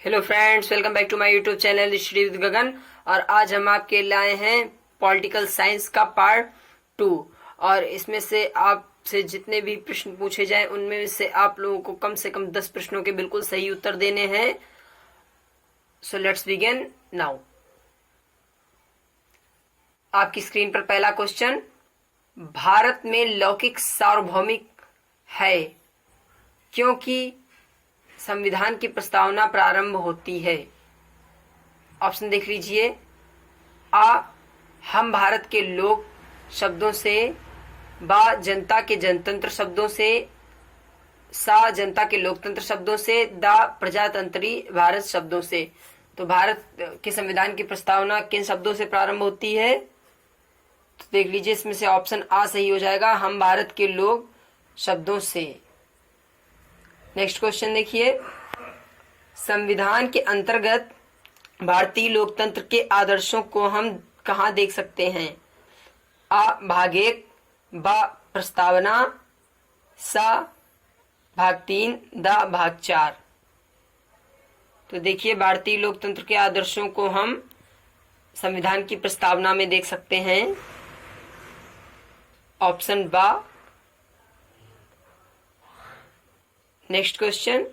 Hello friends, welcome back to my YouTube channel Shri with Gagan. और आज हम आपके लाए हैं पॉलिटिकल साइंस का पार्ट 2। और इसमें से आपसे जितने भी प्रश्न पूछे जाएं उनमें से आप लोगों को कम से कम 10 प्रश्नों के बिल्कुल सही उत्तर देने हैं। So let's begin now. आपकी स्क्रीन पर पहला क्वेश्चन, भारत में लौकिक सार्वभौमिक है क्योंकि संविधान की प्रस्तावना प्रारंभ होती है। ऑप्शन देख लीजिए। आ, हम भारत के लोक शब्दों से, बा, जनता के जनतंत्र शब्दों से, सा, जनता के लोकतंत्र शब्दों से, दा, प्रजातंत्री भारत शब्दों से। तो भारत के संविधान की प्रस्तावना किन शब्दों से प्रारंभ होती है? तो देख लीजिए, इसमें से ऑप्शन आ सही हो जाएगा, हम भारत के लोक शब्दों से। नेक्स्ट क्वेश्चन देखिए, संविधान के अंतर्गत भारतीय लोकतंत्र के आदर्शों को हम कहाँ देख सकते हैं? आ, भाग 1, बा, प्रस्तावना, सा, भाग 3, दा, भाग 4। तो देखिए, भारतीय लोकतंत्र के आदर्शों को हम संविधान की प्रस्तावना में देख सकते हैं। ऑप्शन बा। नेक्स्ट क्वेश्चन,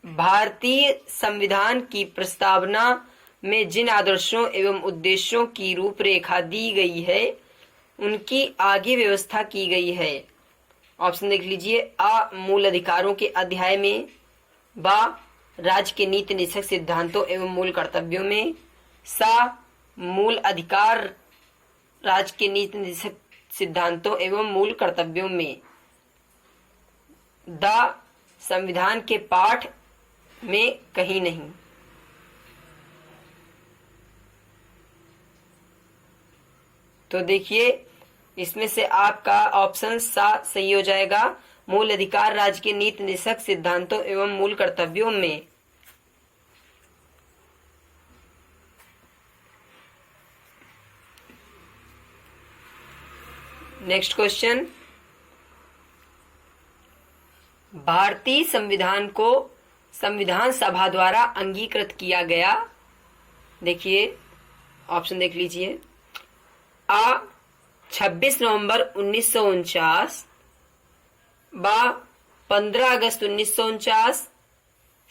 भारतीय संविधान की प्रस्तावना में जिन आदर्शों एवं उद्देश्यों की रूपरेखा दी गई है उनकी आगे व्यवस्था की गई है। ऑप्शन देख लीजिए। आ, मूल अधिकारों के अध्याय में, बा, राज्य के नीति निषेध सिद्धांतों एवं मूल कर्तव्यों में, सा, मूल अधिकार राज्य के नीति निषेध सिद्धांतों एवं मूल कर्तव्यों में, दा, संविधान के पाठ में कहीं नहीं। तो देखिए, इसमें से आपका ऑप्शन सा सही हो जाएगा, मूल अधिकार राज्य के नीति निषेध सिद्धांतों एवं मूल कर्तव्यों में। नेक्स्ट क्वेश्चन, भारतीय संविधान को संविधान सभा द्वारा अंगीकृत किया गया। देखिए, ऑप्शन देख लीजिए। आ, 26 नवंबर 1949, बा, 15 अगस्त 1949,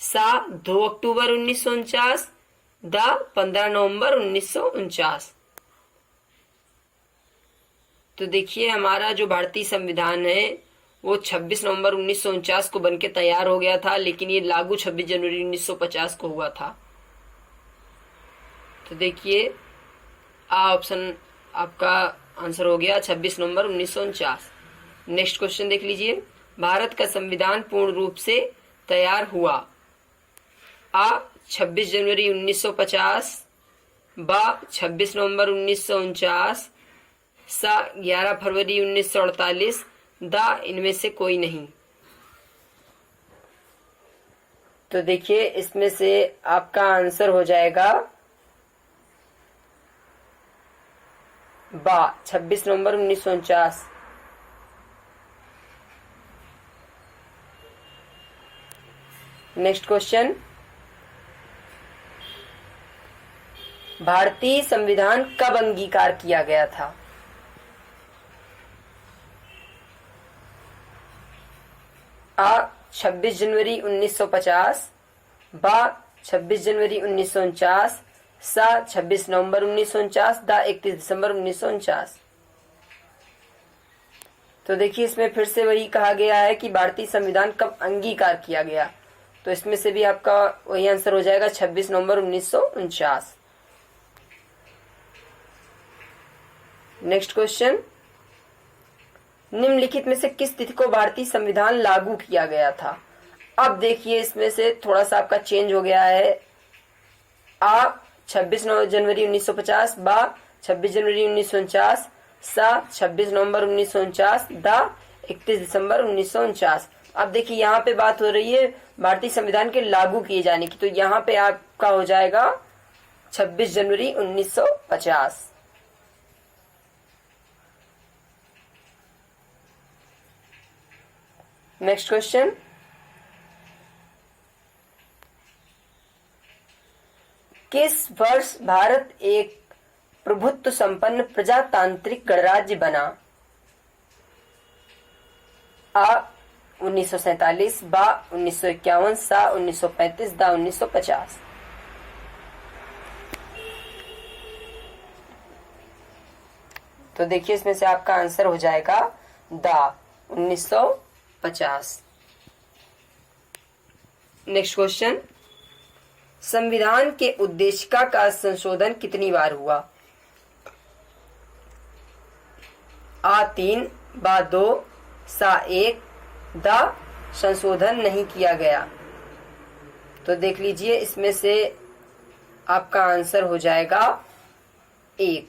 सा, 2 अक्टूबर 1949, दा, 15 नवंबर 1949। तो देखिए, हमारा जो भारतीय संविधान है वो 26 नवंबर 1949 को बनके तैयार हो गया था, लेकिन ये लागू 26 जनवरी 1950 को हुआ था। तो देखिए, ऑप्शन आपका आंसर हो गया 26 नवंबर 1949। नेक्स्ट क्वेश्चन देख लीजिए, भारत का संविधान पूर्ण रूप से तैयार हुआ। आ, 26 जनवरी 1950, बा, 26 नवंबर 1949, सा, 11 फरवरी 1948, दा, इनमें से कोई नहीं। तो देखिए, इसमें से आपका आंसर हो जाएगा बा, 26 नवंबर 1949। नेक्स्ट क्वेश्चन, भारतीय संविधान कब अंगीकार किया गया था? आ, 26 जनवरी 1950, बा, 26 जनवरी 1949, सा, 26 नवंबर 1949, दा, 31 दिसंबर 1949। तो देखिए, इसमें फिर से वही कहा गया है कि भारतीय संविधान कब अंगीकार किया गया। तो इसमें से भी आपका वही आंसर हो जाएगा 26 नवंबर 1949। नेक्स्ट क्वेश्चन, निम्नलिखित में से किस तिथि को भारतीय संविधान लागू किया गया था? अब देखिए, इसमें से थोड़ा सा आपका चेंज हो गया है। आ, 26 जनवरी 1950, बा, 26 जनवरी 1949, सा, 26 नवंबर 1949, दा, 31 दिसंबर 1949। अब देखिए, यहाँ पे बात हो रही है भारतीय संविधान के लागू किए जाने की, तो यहाँ पे आपका हो जाएगा 26 जनवरी 1950। नेक्स्ट क्वेश्चन, किस वर्ष भारत एक प्रभुत्व संपन्न प्रजातांत्रिक गणराज्य बना? आ 1947, बा 1951, सा 1935, दा 1950। तो देखिए इसमें से आपका आंसर हो जाएगा दा 1950। नेक्स्ट क्वेश्चन, संविधान के उद्देशिका का संशोधन कितनी बार हुआ? आ 3, बा 2, सा 1, दा संशोधन नहीं किया गया। तो देख लीजिए इसमें से आपका आंसर हो जाएगा 1,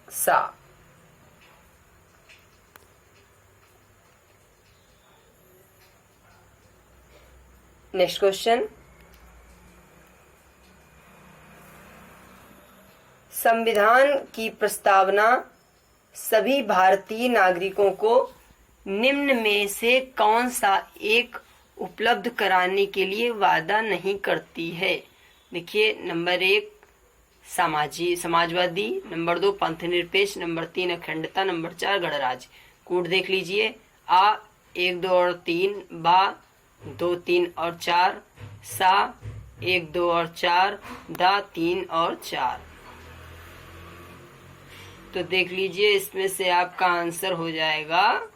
सा। नेक्स्ट क्वेश्चन, संविधान की प्रस्तावना सभी भारतीय नागरिकों को निम्न में से कौन सा एक उपलब्ध कराने के लिए वादा नहीं करती है? देखिए, नंबर 1 समाजवादी, नंबर 2 पंथनिरपेक्ष, नंबर 3 अखंडता, नंबर 4 गणराज्य। कोड देख लीजिए, आ 1, 2 और 3, बा 2, 3 और 4, सा 1, 2 और 4, दा 3 और 4। तो देख लीजिए इसमें से आपका आंसर हो जाएगा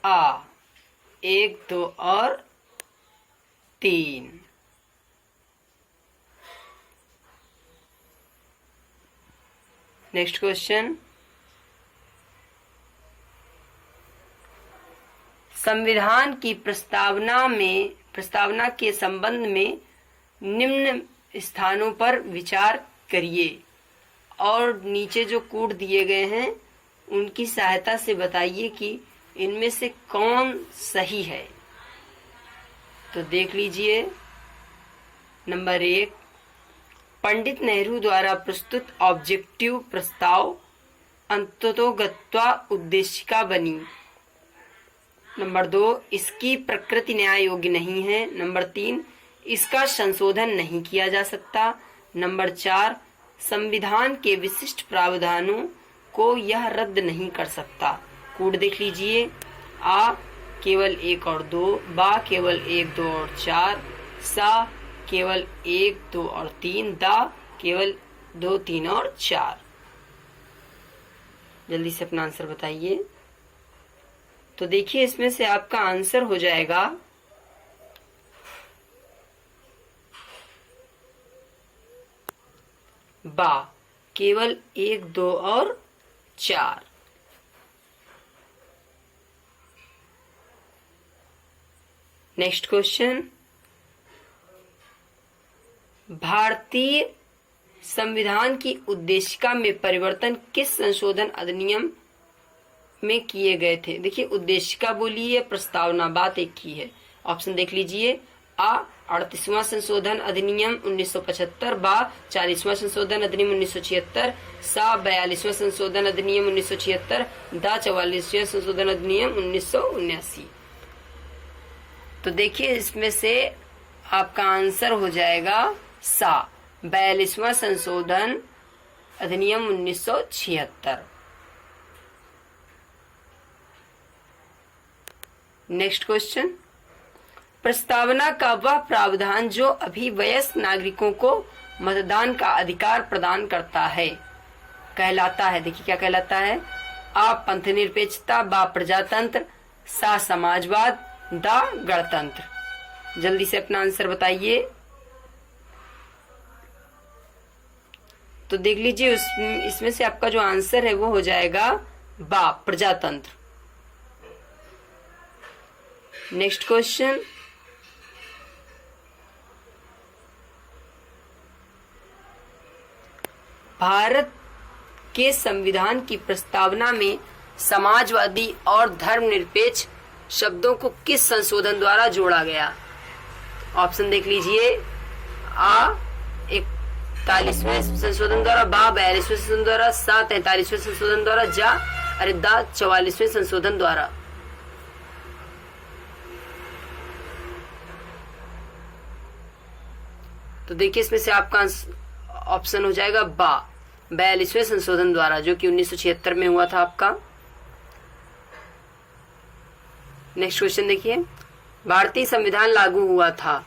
आ 1, 2 और 3। नेक्स्ट क्वेश्चन, संविधान की प्रस्तावना के संबंध में निम्न स्थानों पर विचार करिए और नीचे जो कोड दिए गए हैं उनकी सहायता से बताइए कि इनमें से कौन सही है। तो देख लीजिए, नंबर 1, पंडित नेहरू द्वारा प्रस्तुत ऑब्जेक्टिव प्रस्ताव अंततोगत्वा उद्देशिका बनी। नंबर 2, इसकी प्रकृति न्याय योग्य नहीं है। नंबर 3, इसका संशोधन नहीं किया जा सकता। नंबर 4, संविधान के विशिष्ट प्रावधानों को यह रद्द नहीं कर सकता। कोड देख लीजिए, आ केवल 1 और 2, बा केवल 1, 2 और 4, सा केवल 1, 2 और 3, दा केवल 2, 3 और 4। जल्दी से अपना आंसर बताइए। तो देखिए इसमें से आपका आंसर हो जाएगा बा केवल 1, 2 और 4। नेक्स्ट क्वेश्चन, भारतीय संविधान की उद्देशिका में परिवर्तन किस संशोधन अधिनियम में किए गए थे? देखिए, उद्देशिका बोली है, प्रस्तावना बात एक ही है। ऑप्शन देख लीजिए, आ 38वां संशोधन अधिनियम 1975, बा 40वां संशोधन अधिनियम 1976, सा 42वां संशोधन अधिनियम 1976, दा 44वां संशोधन अधिनियम 1979। तो देखिए इसमें से आपका आंसर हो जाएगा सा 42वां संशोधन अधिनियम 1976। नेक्स्ट क्वेश्चन, प्रस्तावना का वह प्रावधान जो अभी वयस्क नागरिकों को मतदान का अधिकार प्रदान करता है कहलाता है? देखिए क्या कहलाता है, आ पंथनिरपेक्षता, बा प्रजातंत्र, सा समाजवाद, दा गणतंत्र। जल्दी से अपना आंसर बताइए। तो देख लीजिए इसमें से आपका जो आंसर है वो हो जाएगा बा प्रजातंत्र। नेक्स्ट क्वेश्चन, भारत के संविधान की प्रस्तावना में समाजवादी और धर्मनिरपेक्ष शब्दों को किस संशोधन द्वारा जोड़ा गया? ऑप्शन देख लीजिए, आ 41वें संशोधन द्वारा, बा 42वें संशोधन द्वारा, सा 43वें संशोधन द्वारा, जा अरे दा 44वें संशोधन द्वारा। तो देखिए इसमें से आपका ऑप्शन हो जाएगा बा 42वें संशोधन द्वारा, जो कि 1976 में हुआ था आपका। नेक्स्ट क्वेश्चन देखिए, भारतीय संविधान लागू हुआ था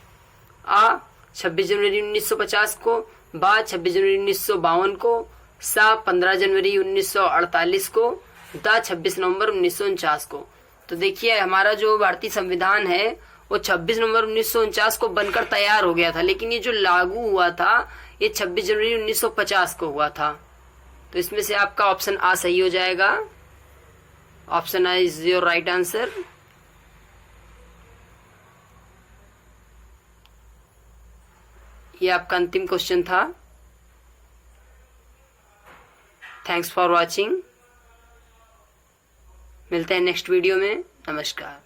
आ 26 जनवरी 1950 को, बा 26 जनवरी 1952 को, सा 15 जनवरी 1948 को, दा 26 नवंबर 1949 को। तो देखिए हमारा जो भारतीय संविधान है वो 26 नवंबर 1949 को बनकर तैयार हो गया था, लेकिन ये जो लागू हुआ था ये 26 जनवरी 1950 को हुआ था। तो इसमें से आपका ऑप्शन आ सही हो जाएगा। Option A is your right answer. ये आपका अंतिम क्वेश्चन था। Thanks for watching. मिलते हैं नेक्स्ट वीडियो में। नमस्कार।